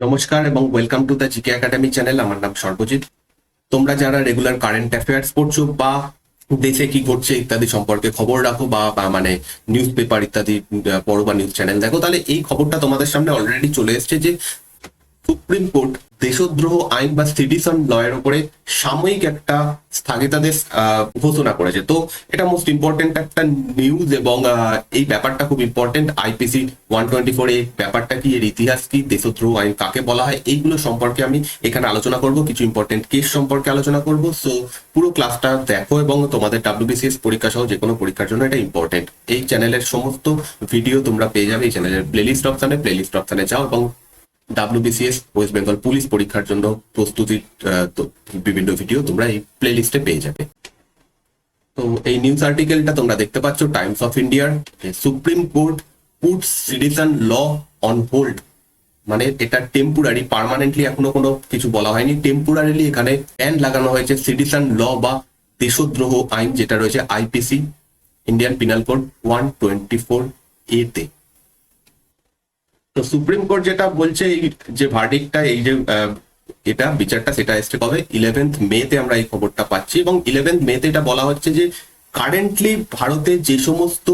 নমস্কার এবং welcome to the GK academy channel. আমার নাম সর্বজিৎ। তোমরা যারা রেগুলার কারেন্ট অ্যাফেয়ার্স পড়ছো বা দেশে কি ঘটছে ইত্যাদি সম্পর্কে খবর রাখো বা মানে নিউজ পেপার ইত্যাদি পড়ো বা নিউজ চ্যানেল দেখো, তাহলে এই খবরটা তোমাদের সামনে অলরেডি চলে এসছে যে সুপ্রিম কোর্ট দেশদ্রোহ আইন বা সিটিজেন ল এর উপরে সাময়িক একটা স্থগিতাদেশ ঘোষণা করেছে। তো এটা মোস্ট ইম্পর্টেন্ট একটা নিউজ এবং এই ব্যাপারটা খুব ইম্পর্টেন্ট। আইপিসি 124 এই ব্যাপারটা কি, এর ইতিহাস কি, দেশদ্রোহ আইন কাকে বলা হয়, এইগুলো সম্পর্কে আমি এখানে আলোচনা করব। কিছু ইম্পর্টেন্ট কেস সম্পর্কে আলোচনা করব। সো পুরো ক্লাসটা দেখো এবং তোমাদের ডাব্লিউবিসিএস পরীক্ষা সহ যে কোনো পরীক্ষার জন্য এটা ইম্পর্টেন্ট। এই চ্যানেলের সমস্ত ভিডিও তোমরা পেয়ে যাবে এই চ্যানেলের প্লেলিস্ট অপশনে যাও এবং ডাব্লিউবিসিএস ওয়েস্ট বেঙ্গল পুলিশ পরীক্ষার জন্য প্রস্তুতির বিভিন্ন ভিডিও তোমরা এই প্লেলিস্টে পেয়ে যাবে। তো এই নিউজ আর্টিকেলটা তোমরা দেখতে পাচ্ছ টাইমস অফ ইন্ডিয়ার, Supreme Court puts citizen law on hold. মানে এটা টেম্পোরারি, পার্মানেন্টলি এখনো কোনো কিছু বলা হয়নি। টেম্পোরারিলি এখানে ব্যান লাগানো হয়েছে সিটিজেন ল বা দেশদ্রোহ আইন, যেটা রয়েছে IPC Indian penal code 124A তে। তো সুপ্রিম কোর্ট যেটা বলছে, এই যে ভার্ডিক্টটা, এই যে এটা বিচারটা, সেটা এসছে কবে? 11th মেতে আমরা এই খবরটা পাচ্ছি। এবং 11th মেতে এটা বলা হচ্ছে যে কারেন্টলি ভারতে যে সমস্ত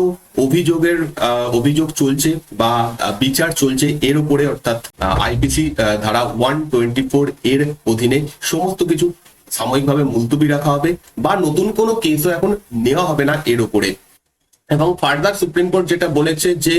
অভিযোগ চলছে বা বিচার চলছে এর উপরে, অর্থাৎ আইপিসি ধারা 124 এর অধীনে সমস্ত কিছু সাময়িকভাবে মুলতবি রাখা হবে বা নতুন কোনো কেসও এখন নেওয়া হবে না এর উপরে। এবং ফার্দার সুপ্রিম কোর্ট যেটা বলেছে যে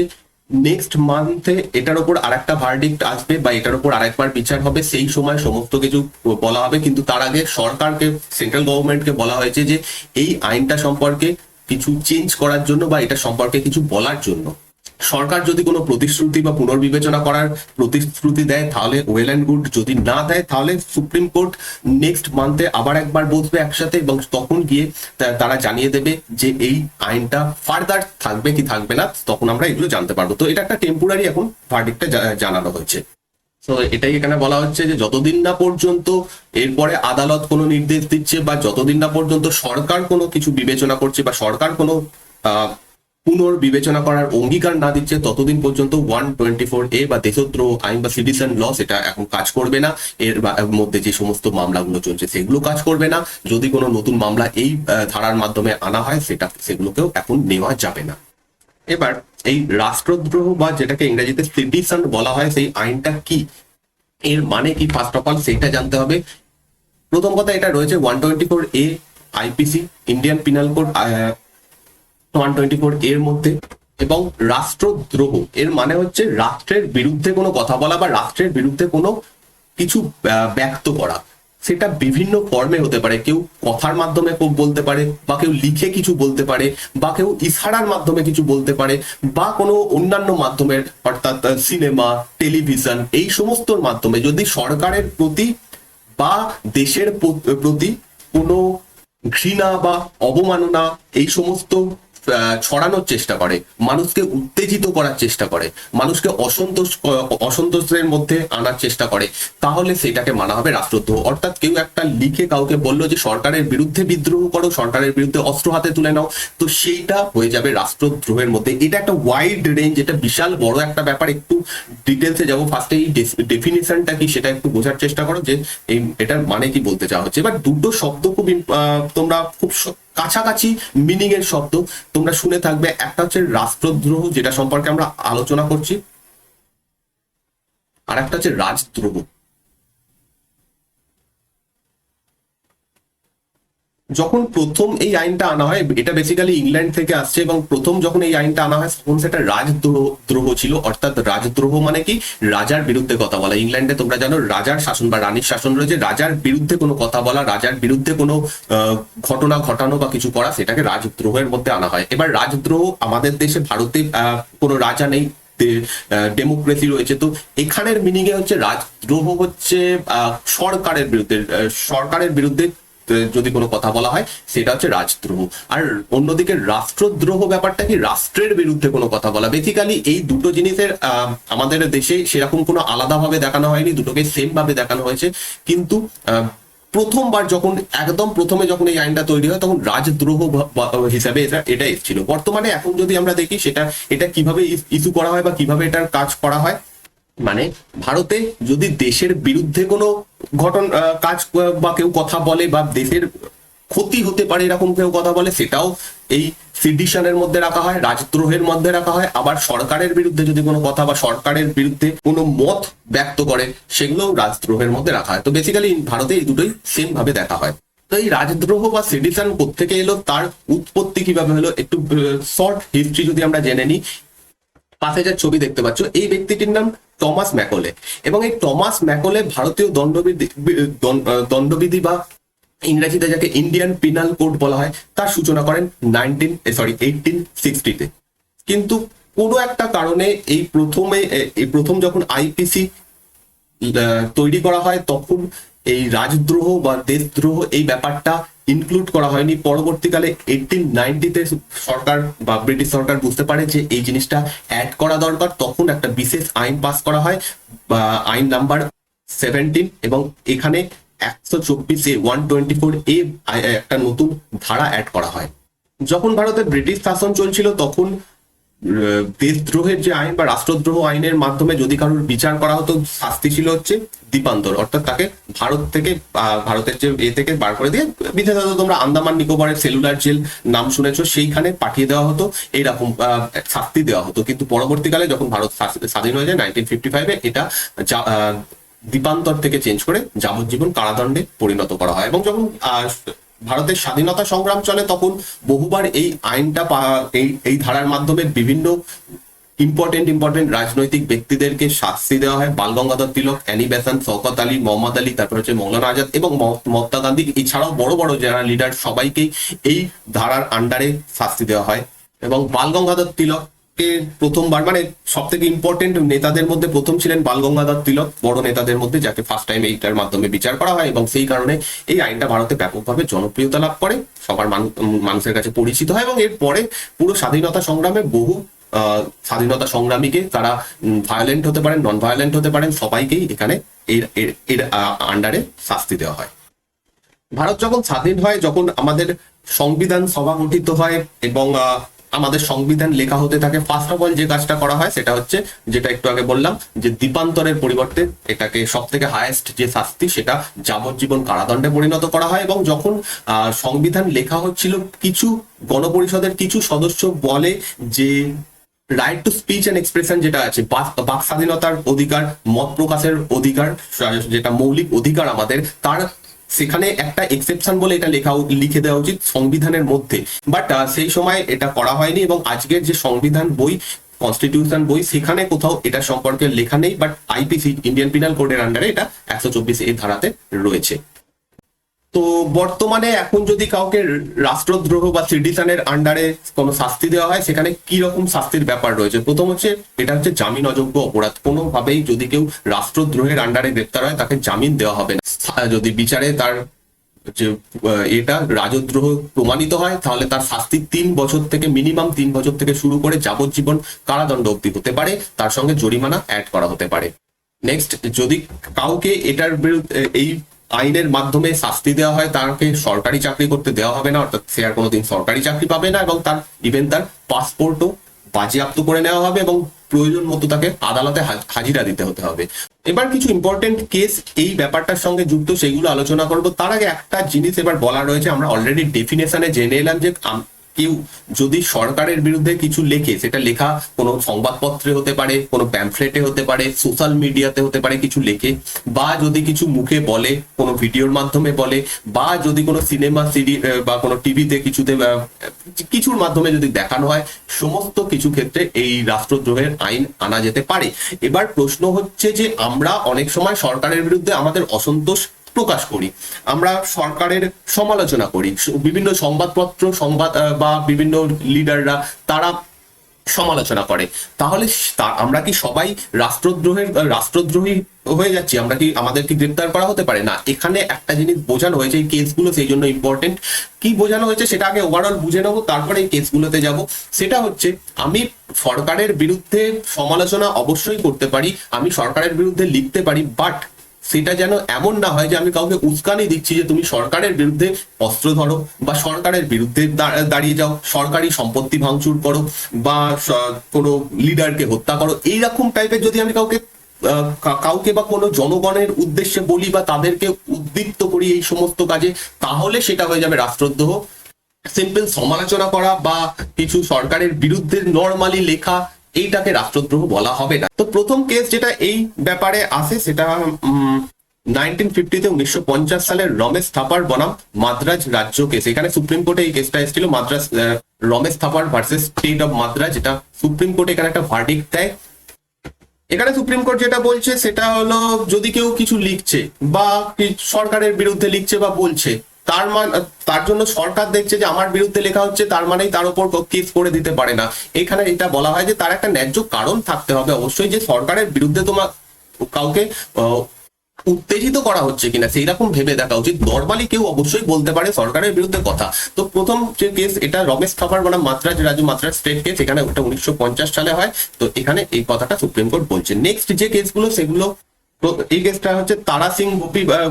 নেক্সট মান্থে এটার উপর আরেকটা ভার্ডিক্ট আসবে বা এটার উপর আরেকবার বিচার হবে, সেই সময় সমস্ত কিছু বলা হবে। কিন্তু তার আগে সরকারকে, সেন্ট্রাল গভর্নমেন্টকে বলা হয়েছে যে এই আইনটা সম্পর্কে কিছু চেঞ্জ করার জন্য বা এটা সম্পর্কে কিছু বলার জন্য। সরকার যদি কোনো প্রতিশ্রুতি বা পুনর্বিবেচনা করার প্রতিশ্রুতি দেয় তাহলে ওয়েল অ্যান্ড গুড, যদি না দেয় তাহলে সুপ্রিম কোর্ট নেক্সট মান্থে আবার একবার বসবে একসাথে এবং তখন গিয়ে তারা জানিয়ে দেবে যে এই আইনটা ফার্দার থাকবে কি থাকবে না, তখন আমরা এগুলো জানতে পারবো। তো এটা একটা টেম্পোরারি এখন ভার্ডিক্টটা জানানো হয়েছে। তো এটাই এখানে বলা হচ্ছে যে যতদিন না পর্যন্ত এরপরে আদালত কোনো নির্দেশ দিচ্ছে বা যতদিন না পর্যন্ত সরকার কোনো কিছু বিবেচনা করছে বা সরকার কোনো পুনর্বিবেচনা করার অঙ্গীকার না দিচ্ছে, ততদিন পর্যন্ত 124A বা দেশদ্রোহ আইন বা সিটিজেন ল সেটা এখন কাজ করবে না। এর মধ্যে যে সমস্ত মামলাগুলো চলছে সেগুলো কাজ করবে না। যদি কোনো নতুন মামলা এই ধারার মাধ্যমে আনা হয় সেগুলোকেও এখন নেওয়া যাবে না। এবার এই রাষ্ট্রদ্রোহ বা যেটাকে ইংরেজিতে সিটিজেন বলা হয়, সেই আইনটা কি, এর মানে কি, ফার্স্ট অফ অল সেইটা জানতে হবে। প্রথম কথা, এটা রয়েছে 124A IPC Indian penal code 124 এর মধ্যে। এবং রাষ্ট্রদ্রোহ এর মানে হচ্ছে রাষ্ট্রের বিরুদ্ধে কোনো কথা বলা বা রাষ্ট্রের বিরুদ্ধে কোনো কিছু ব্যক্ত করা। সেটা বিভিন্ন ফর্মে হতে পারে, কেউ কথার মাধ্যমে বলতে পারে বা কেউ লিখে কিছু বলতে পারে বা কেউ ইশারার মাধ্যমে কিছু বলতে পারে বা কোনো অন্যান্য মাধ্যমের, অর্থাৎ সিনেমা, টেলিভিশন, এই সমস্তর মাধ্যমে যদি সরকারের প্রতি বা দেশের প্রতি কোনো ঘৃণা বা অবমাননা এই সমস্ত ছড়ানোর চেষ্টা করে, মানুষকে উত্তেজিত করার চেষ্টা করে, মানুষকে অসন্তোষের মধ্যে আনার চেষ্টা করে, তাহলে সেটাকে মানা হবে রাষ্ট্রদ্রোহ। অর্থাৎ কেউ একটা লিখে কাউকে বললো যে সরকারের বিরুদ্ধে বিদ্রোহ করো, সরকারের বিরুদ্ধে অস্ত্র হাতে তুলে নাও, তো সেইটা হয়ে যাবে রাষ্ট্রদ্রোহের মধ্যে। এটা একটা ওয়াইড রেঞ্জ, এটা বিশাল বড় একটা ব্যাপার। একটু ডিটেলসে যাবো। ফার্স্টে এই ডেফিনিশনটা কি সেটা একটু বোঝার চেষ্টা করো যে এটার মানে কি বলতে চাওয়া হচ্ছে। এবার দুটো শব্দ খুব তোমরা খুব কাছাকাছি মিনিং এর শব্দ তোমরা শুনে থাকবে। একটা হচ্ছে রাষ্ট্রদ্রোহ, যেটা সম্পর্কে আমরা আলোচনা করছি, আর একটা হচ্ছে রাজদ্রোহ। যখন প্রথম এই আইনটা আনা হয়, এটা বেসিক্যালি ইংল্যান্ড থেকে আসছে, এবং প্রথম যখন এই আইনটা আনা হয় তখন সেটা রাজদ্রোহ ছিল। অর্থাৎ রাজদ্রোহ মানে কি, রাজার বিরুদ্ধে কথা বলা। ইংল্যান্ডে তোমরা জানো রাজার শাসন বা রানীর শাসন রয়েছে, রাজার বিরুদ্ধে কোনো কথা বলা, রাজার বিরুদ্ধে কোনো ঘটনা ঘটানো বা কিছু করা, সেটাকে রাজদ্রোহের মধ্যে আনা হয়। এবার রাজদ্রোহ, আমাদের দেশে ভারতে কোনো রাজা নেই, ডেমোক্রেসি রয়েছে। তো এখানের মিনিং এ হচ্ছে রাজদ্রোহ হচ্ছে সরকারের বিরুদ্ধে যদি কোনো কথা বলা হয় সেটা হচ্ছে রাজদ্রোহ। আর অন্যদিকে রাষ্ট্রদ্রোহ ব্যাপারটা কি, রাষ্ট্রের বিরুদ্ধে কোনো কথা বলা। বেসিক্যালি এই দুটো জিনিসের আমাদের দেশে সেরকম কোনো আলাদাভাবে দেখানো হয়নি, দুটোকে সেম ভাবে দেখানো হয়েছে। কিন্তু প্রথমবার যখন একদম প্রথমে যখন এই আইনটা তৈরি হয় তখন রাজদ্রোহ হিসাবে এটা এসেছিল। বর্তমানে এখন যদি আমরা দেখি এটা কিভাবে ইস্যু করা হয় বা কিভাবে এটার কাজ করা হয়, মানে ভারতে যদি দেশের বিরুদ্ধে কোনো কাজ বা কেউ কথা বলে বা দেশের ক্ষতি হতে পারে এরকম কেউ কথা বলে, সেটাও এই সিডিশনের মধ্যে রাখা হয়, রাজদ্রোহের মধ্যে রাখা হয়। আবার সরকারের বিরুদ্ধে যদি কোনো কথা বা সরকারের বিরুদ্ধে কোনো মত ব্যক্ত করে, সেগুলোও রাজদ্রোহের মধ্যে রাখা হয়। তো বেসিক্যালি ভারতে এই দুটোই সেম ভাবে দেখা হয়। তো এই রাজদ্রোহ বা সেডিশন কোত্থেকে এলো, তার উৎপত্তি কিভাবে হলো, একটু শর্ট হিস্ট্রি যদি আমরা জেনে নিই। পাশে যা ছবি দেখতে পাচ্ছ, এই ব্যক্তিটির নাম টমাস ম্যাকলে, এবং এই টমাস ম্যাকলে ভারতীয় দণ্ডবিধি বা ইংরেজিতে যাকে ইন্ডিয়ান পিনাল কোড বলা হয়, তার সূচনা করেন 1860-তে। কিন্তু কোনো একটা কারণে এই প্রথম যখন আইপিসি তৈরি করা হয়, তখন এই রাজদ্রোহ বা দেশদ্রোহ এই ব্যাপারটা ইনক্লুড করা হয়নি। পরবর্তীকালে 1890-তে সরকার বা ব্রিটিশ সরকার বুঝতে পারে যে এই জিনিসটা অ্যাড করা দরকার, তখন একটা বিশেষ আইন পাস করা হয়, বা আইন নাম্বার 17, এবং এখানে 124A 124A একটা নতুন ধারা অ্যাড করা হয়। যখন ভারতে ব্রিটিশ শাসন চলছিল, তখন দেশদ্রোহের যে আইন বা রাষ্ট্রদ্রোহ আইনের মাধ্যমে যদি কারোর বিচার করা হতো, শাস্তি ছিল হচ্ছে দ্বীপান্তর, অর্থাৎ তাকে ভারতের যে থেকে বার করে দিয়ে বিশেষত তোমরা আন্দামান নিকোবরের সেলুলার জেল নাম শুনেছো, সেইখানে পাঠিয়ে দেওয়া হতো, এইরকম শাস্তি দেওয়া হতো। কিন্তু পরবর্তীকালে যখন ভারত স্বাধীন হয়ে যায় 1955-এ, এটা দ্বীপান্তর থেকে চেঞ্জ করে যাবজ্জীবন কারাদণ্ডে পরিণত করা হয়। এবং যখন ভারতের স্বাধীনতা সংগ্রাম চলে, তখন বহুবার এই আইনটা এই ধারার মাধ্যমে বিভিন্ন ইম্পর্টেন্ট রাজনৈতিক ব্যক্তিদেরকে শাস্তি দেওয়া হয়। বাল গঙ্গাধর তিলক, অ্যানি বেসান্ট, শওকত আলী, মোহাম্মদ আলী, তারপর হচ্ছে মৌলানা আজাদ এবং মহাত্মা গান্ধী, এছাড়াও বড় বড় যারা লিডার, সবাইকেই এই ধারার আন্ডারে শাস্তি দেওয়া হয়। এবং বাল গঙ্গাধর তিলক প্রথমবার, মানে সব থেকে ইম্পর্টেন্ট নেতাদের মধ্যে প্রথম ছিলেন বাল গঙ্গাধর তিলক, বড় নেতাদের মধ্যে, যাকে ফার্স্ট টাইম এইটার মাধ্যমে বিচার করা হয়। এবং সেই কারণে এই আইনটা ভারতে ব্যাপকভাবে জনপ্রিয়তা লাভ করে, সবার মানুষের কাছে পরিচিত হয়। এবং এরপরে পুরো স্বাধীনতা সংগ্রামে বহু স্বাধীনতা সংগ্রামীকে, তারা ভায়োলেন্ট হতে পারেন, নন ভায়োলেন্ট হতে পারেন, সবাইকেই এখানে এর আন্ডারে শাস্তি দেওয়া হয়। ভারত যখন স্বাধীন হয়, যখন আমাদের সংবিধান সভা গঠিত হয় এবং আমাদের সংবিধান লেখা হতে থাকে, ফার্স্ট অফ অল যে কাজটা করা হয় সেটা হচ্ছে, যেটা একটু আগে বললাম, যে দ্বীপান্তরের পরিবর্তে এটাকে সব থেকে হায়েস্ট যে শাস্তি, সেটা যাবজ্জীবন কারাদণ্ডে পরিণত করা হয়। এবং যখন সংবিধান লেখা হচ্ছিল, কিছু গণপরিষদের কিছু সদস্য বলে যে right to speech and expression যেটা আছে, বাক স্বাধীনতার অধিকার, মত প্রকাশের অধিকার, যেটা মৌলিক অধিকার আমাদের, তার সেখানে একটা এক্সেপশন বলে এটা লিখে দেওয়া উচিত সংবিধানের মধ্যে। বাট সেই সময় এটা করা হয়নি, এবং আজকের যে সংবিধান বই, কনস্টিটিউশন বই, সেখানে কোথাও এটা সম্পর্কে লেখা নেই। বাট আইপিসি, ইন্ডিয়ান পিনাল কোডের আন্ডারে এটা 124A ধারাতে রয়েছে। তো বর্তমানে এখন যদি কাউকে রাষ্ট্রদ্রোহ বা সিডিশনের আন্ডারে কোনো শাস্তি দেওয়া হয়, সেখানে কি রকম শাস্তির ব্যাপার রয়েছে। প্রথম হচ্ছে, এটা হচ্ছে জামিন অযোগ্য অপরাধ। কোনোভাবেই যদি কেউ রাষ্ট্রদ্রোহের আন্ডারে গ্রেপ্তার হয়, তাকে জামিন দেওয়া হবে না। যদি বিচারে তার যে এটা রাজদ্রোহ প্রমাণিত হয়, তাহলে তার শাস্তি 3 বছর থেকে মিনিমাম 3 বছর থেকে শুরু করে যাবজ্জীবন কারাদণ্ড অবধি হতে পারে, তার সঙ্গে জরিমানা অ্যাড করা হতে পারে। নেক্সট, যদি কাউকে এটার বিরুদ্ধে এই আইনের মাধ্যমে শাস্তি দেওয়া হয়, তাকে সরকারি চাকরি করতে দেওয়া হবে না, অর্থাৎ সে আর কোনোদিন সরকারি চাকরি পাবে না, এবং তার পাসপোর্টও বাজেয়াপ্ত করে নেওয়া হবে, এবং প্রয়োজন মতো তাকে আদালতে হাজিরা দিতে হতে হবে। এবার কিছু ইম্পর্টেন্ট কেস এই ব্যাপারটার সঙ্গে যুক্ত, সেগুলো আলোচনা করব। তার আগে একটা জিনিস এবার বলা রয়েছে, আমরা অলরেডি ডেফিনেশনে জেনে এলাম যে কেউ যদি সরকারের বিরুদ্ধে কিছু লেখে, সেটা লেখা কোনো সংবাদপত্রে হতে পারে, কোনো প্যাম্পলেটে হতে পারে, সোশ্যাল মিডিয়াতে হতে পারে কিছু লেখে, বা যদি কিছু মুখে বলে, কোনো ভিডিওর মাধ্যমে বলে, বা যদি কোনো সিনেমা সিডি বা কোনো টিভিতে কিছুর মাধ্যমে যদি দেখানো হয়, সমস্ত কিছু ক্ষেত্রে এই রাষ্ট্রদ্রোহের আইন আনা যেতে পারে। এবার প্রশ্ন হচ্ছে যে, আমরা অনেক সময় সরকারের বিরুদ্ধে আমাদের অসন্তোষ প্রকাশ করি, আমরা সরকারের সমালোচনা করি, বিভিন্ন সংবাদপত্র বা বিভিন্ন লিডাররা তারা সমালোচনা করে। তাহলে আমরা কি সবাই রাষ্ট্রদ্রোহী হয়ে যাচ্ছি? আমাদের কি গ্রেপ্তার করা হতে পারে না? এখানে একটা জিনিস বোঝানো হয়েছে, এই কেসগুলো সেই জন্য ইম্পর্টেন্ট। কি বোঝানো হয়েছে সেটা আগে ওভারঅল বুঝে নেবো, তারপরে এই কেসগুলোতে যাব। সেটা হচ্ছে, আমি সরকারের বিরুদ্ধে সমালোচনা অবশ্যই করতে পারি, আমি সরকারের বিরুদ্ধে লিখতে পারি, বাট সেটা যেন এমন না হয় যে আমি কাউকে উস্কানি দিচ্ছি যে তুমি সরকারের বিরুদ্ধে অস্ত্র ধরো, বা সরকারের বিরুদ্ধে দাঁড়িয়ে যাও, সরকারি সম্পত্তি ভাঙচুর করো, বা কোনো লিডারকে হত্যা করো। এইরকম টাইপের যদি আমি কাউকে কাউকে বা কোনো জনগণের উদ্দেশ্যে বলি বা তাদেরকে উদ্দীপ্ত করি এই সমস্ত কাজে, তাহলে সেটা হয়ে যাবে রাষ্ট্রদ্রোহ। সিম্পল সমালোচনা করা বা কিছু সরকারের বিরুদ্ধে নর্মালি লেখা, এইটাকে রাষ্ট্রদ্রোহ বলা হবে না। তো প্রথম কেস যেটা এই ব্যাপারে আসে সেটা 1950-তে 1950 সালের রমেশ থাপার বনাম মাদ্রাজ রাজ্য কেস। এখানে সুপ্রিম কোর্টে এই কেসটা এসেছিল, Madras Ramesh Thapar versus state of Madras. এটা সুপ্রিম কোর্টে এখানে একটা ভার্ডিক্ট দেয়। এখানে সুপ্রিম কোর্ট যেটা বলছে সেটা হলো, যদি কেউ কিছু লিখছে বা সরকারের বিরুদ্ধে লিখছে বা বলছে, তার জন্য সরকার দেখছে যে আমার বিরুদ্ধে লেখা হচ্ছে, তার মানেই তার উপর কেস করে দিতে পারে না। এখানে এটা বলা হয় যে তার একটা ন্যায্য কারণ থাকতে হবে অবশ্যই, যে সরকারের বিরুদ্ধে তোমার কাউকে উত্তেজিত করা হচ্ছে কিনা সেই রকম ভেবে দেখা উচিত। নর্মালি কেউ অবশ্যই বলতে পারে সরকারের বিরুদ্ধে কথা। তো প্রথম যে কেস এটা রমেশ থাপার বনাম মাদ্রাজ রাজ্য, মাদ্রাজ স্টেট কেস, এখানে ওটা 1950 সালে হয়। তো এখানে এই কথাটা সুপ্রিম কোর্ট বলছে। নেক্সট যে কেসগুলো সেগুলো, এই কেসটা হচ্ছে তারা সিং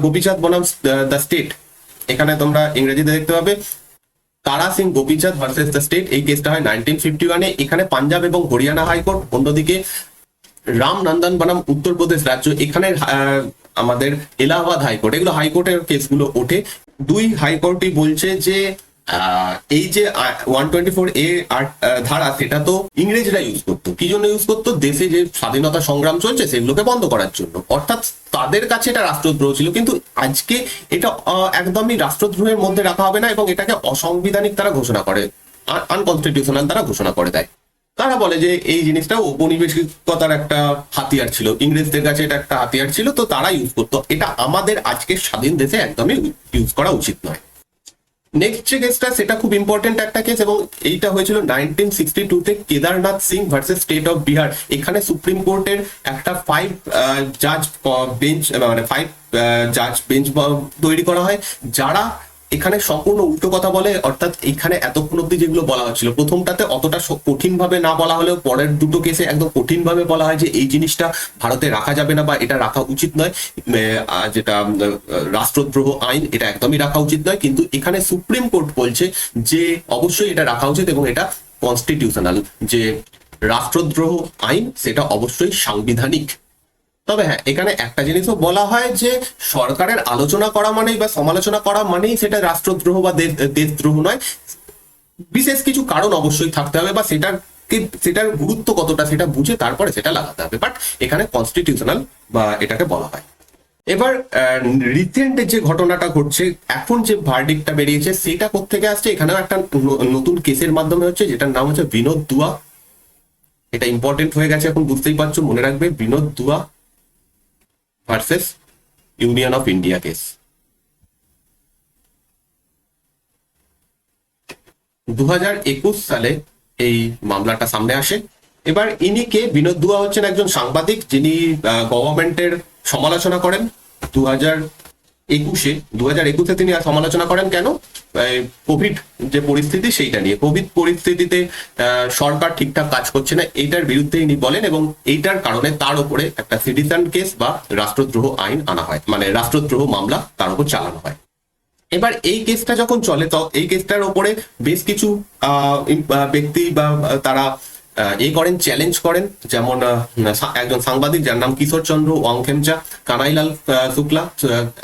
গোপীচাঁদ বনাম দ্য স্টেট। এখানে তোমরা ইংরেজিতে দেখতে পাবে তারা Singh Gopichand versus the state. এই কেসটা হয় 1951-এ। এখানে পাঞ্জাব এবং হরিয়ানা হাইকোর্ট, অন্যদিকে রাম নন্দন বনাম উত্তরপ্রদেশ রাজ্য, এখানে আমাদের এলাহাবাদ হাইকোর্ট। এগুলো হাইকোর্টের কেসগুলো ওঠে। দুই হাইকোর্টই বলছে যে এই যে 124A ধারা, সেটা তো ইংরেজরা ইউজ করতো। কি জন্য ইউজ করতো? দেশে যে স্বাধীনতা সংগ্রাম চলছে সেগুলোকে বন্ধ করার জন্য। অর্থাৎ তাদের কাছে এটা রাষ্ট্রদ্রোহ ছিল। কিন্তু আজকে এটা একদমই রাষ্ট্রদ্রোহের মধ্যে রাখা হবে না এবং এটাকে অসাংবিধানিক তারা ঘোষণা করে, আনকনস্টিটিউশনাল তারা ঘোষণা করে দেয়। তারা বলে যে এই জিনিসটা ঔপনিবেশিকতার একটা হাতিয়ার ছিল, ইংরেজদের কাছে এটা একটা হাতিয়ার ছিল, তো তারা ইউজ করতো। এটা আমাদের আজকের স্বাধীন দেশে একদমই ইউজ করা উচিত নয়। নেক্সট যে কেসটা সেটা খুব ইম্পর্টেন্ট একটা কেস, এবং এইটা হয়েছিল 1962-তে Kedarnath Singh versus state of Bihar. এখানে সুপ্রিম কোর্টের একটা 5 জাজ বেঞ্চ, মানে 5 জাজ বেঞ্চ তৈরি করা হয়, যারা এখানে সম্পূর্ণ উল্টো কথা বলে। অর্থাৎ এখানে এতক্ষণ অব্দি যেগুলো বলা হচ্ছিল, প্রথমটাতে অতটা কঠিন ভাবে না বলা হলেও পরের দুটো কেসে একদম কঠিন ভাবে বলা হয় যে এই জিনিসটা ভারতে রাখা যাবে না বা এটা রাখা উচিত নয়, যেটা রাষ্ট্রদ্রোহ আইন, এটা একদমই রাখা উচিত নয়। কিন্তু এখানে সুপ্রিম কোর্ট বলছে যে অবশ্যই এটা রাখা উচিত এবং এটা কনস্টিটিউশনাল, যে রাষ্ট্রদ্রোহ আইন সেটা অবশ্যই সাংবিধানিক। তবে হ্যাঁ, এখানে একটা জিনিসও বলা হয় যে সরকারের আলোচনা করা মানেই বা সমালোচনা করা মানেই সেটা রাষ্ট্রদ্রোহ বা দেশদ্রোহ নয়। বিশেষ কিছু কারণ অবশ্যই থাকতে হবে বা সেটার গুরুত্ব কতটা সেটা বুঝে তারপরে সেটা লাগাতে হবে। বাট এখানে কনস্টিটিউশনাল বা এটাকে বলা হয়। এবার রিসেন্ট যে ঘটনাটা ঘটছে, এখন যে ভার্ডিক্টটা বেরিয়েছে সেটা কোত্থেকে আসছে? এখানেও একটা নতুন কেসের মাধ্যমে হচ্ছে, যেটার নাম হচ্ছে বিনোদ দুয়া। এটা ইম্পর্টেন্ট হয়ে গেছে এখন, বুঝতেই পারছো, মনে রাখবে, বিনোদ দুয়া versus union of India case. 2021 সালে এই মামলাটা সামনে আসে। এবার ইনি কে? বিনোদ দুয়া হচ্ছেন একজন সাংবাদিক, যিনি গভর্নমেন্টের সমালোচনা করেন। 2021-এ তিনি সমালোচনা করেন কেন? কোভিড যে পরিস্থিতি সেইটা নিয়ে। কোভিড পরিস্থিতিতে সরকার ঠিকঠাক কাজ করছে না, এইটার বিরুদ্ধে ইনি বলেন এবং এইটার কারণে তার উপরে একটা সিটিজেন কেস বা রাষ্ট্রদ্রোহ আইন আনা হয়, মানে রাষ্ট্রদ্রোহ মামলা তার উপর চালানো হয়। এবার এই কেসটা যখন চলে, তো এই কেসটার উপরে বেশ কিছু ব্যক্তি বা তারা করেন, চ্যালেঞ্জ করেন। যেমন একজন সাংবাদিক যার নাম কিশোর চন্দ্র ওয়াংখেমচা, কানাইলাল শুক্লা,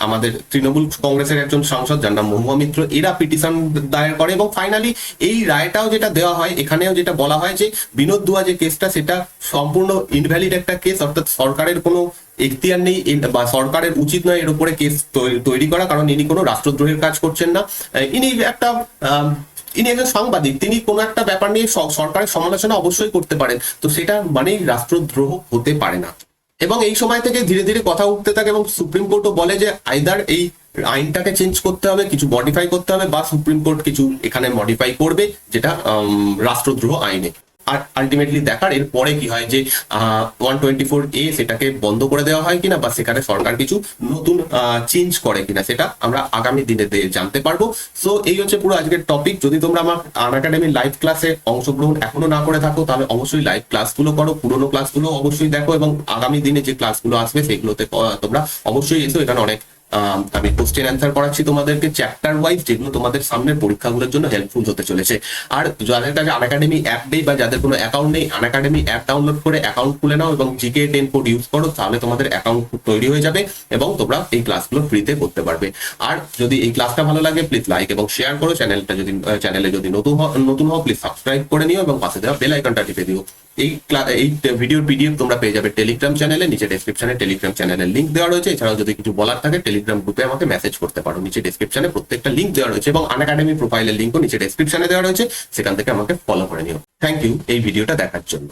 আমাদের তৃণমূল কংগ্রেসের একজন সাংসদ যার নাম মহুয়া মিত্র, এরা পিটিশন দায়ের করে এবং ফাইনালি এই রায়টাও যেটা দেওয়া হয়, এখানেও যেটা বলা হয় যে বিনোদ দুয়া যে কেসটা সেটা সম্পূর্ণ ইনভ্যালিড একটা কেস। অর্থাৎ সরকারের কোনো এখতিয়ার নেই বা সরকারের উচিত নয় এর উপরে কেস তৈরি করা, কারণ ইনি কোনো রাষ্ট্রদ্রোহের কাজ করছেন না। ইনি একজন সাংবাদিক, তিনি কোনো একটা ব্যাপার নিয়ে সরকারের সমালোচনা অবশ্যই করতে পারেন, তো সেটা মানেই রাষ্ট্রদ্রোহ হতে পারে না। এবং এই সময় থেকে ধীরে ধীরে কথা উঠতে থাকে এবং সুপ্রিম কোর্টও বলে যে আইদার এই আইনটাকে চেঞ্জ করতে হবে, কিছু মডিফাই করতে হবে, বা সুপ্রিম কোর্ট কিছু এখানে মডিফাই করবে যেটা রাষ্ট্রদ্রোহ আইনে। আর আলটিমেটলি দেখার এর পরে কি হয়, যে 124A সেটাকে বন্ধ করে দেওয়া হয় কিনা বা সেখানে সরকার কিছু নতুন চেঞ্জ করে কিনা, সেটা আমরা আগামী দিনে জানতে পারবো। সো এই হচ্ছে পুরো আজকের টপিক। যদি তোমরা আমার আনএকাডেমির লাইভ ক্লাসে অংশগ্রহণ এখনো না করে থাকো, তাহলে অবশ্যই লাইভ ক্লাসগুলো করো, পুরোনো ক্লাসগুলো অবশ্যই দেখো এবং আগামী দিনে যে ক্লাসগুলো আসবে সেগুলোতে তোমরা অবশ্যই এসো। এখানে অনেক আমি কোশ্চেন অ্যান্সার করাচ্ছি তোমাদেরকে চ্যাপ্টার ওয়াইজ, যেগুলো তোমাদের সামনের পরীক্ষাগুলোর জন্য হেল্পফুল হতে চলেছে। আর যাদের কাছে আনএকাডেমি অ্যাপ নেই বা যাদের কোনো অ্যাকাউন্ট নেই, আনএকাডেমি অ্যাপ ডাউনলোড করে অ্যাকাউন্ট খুলে নাও এবং GK10 কোড ইউজ করো, তাহলে তোমাদের অ্যাকাউন্ট তৈরি হয়ে যাবে এবং তোমরা এই ক্লাসগুলো ফ্রিতে করতে পারবে। আর যদি এই ক্লাসটা ভালো লাগে প্লিজ লাইক এবং শেয়ার করো। চ্যানেলে যদি নতুন হও প্লিজ সাবস্ক্রাইব করে নিও এবং পাশে দেওয়া বেল আইকনটা টিপে দিও। এই ভিডিওর PDF তোমরা পেয়ে যাবে টেলিগ্রাম চ্যানেলে, নিচে ডেসক্রিপশনে টেলিগ্রাম চ্যানেলের লিঙ্ক দেওয়া রয়েছে। এছাড়াও যদি কিছু বলার থাকে টেলিগ্রাম গ্রুপে আমাকে মেসেজ করতে পারো, নিচে ডেসক্রিপশনে প্রত্যেকটা লিঙ্ক দেওয়া রয়েছে এবং আনএকাডেমি প্রোফাইলের লিঙ্কও নিচে ডেসক্রিপশনে দেওয়া রয়েছে, সেখান থেকে আমাকে ফলো করে নিও। থ্যাংক ইউ এই ভিডিওটা দেখার জন্য।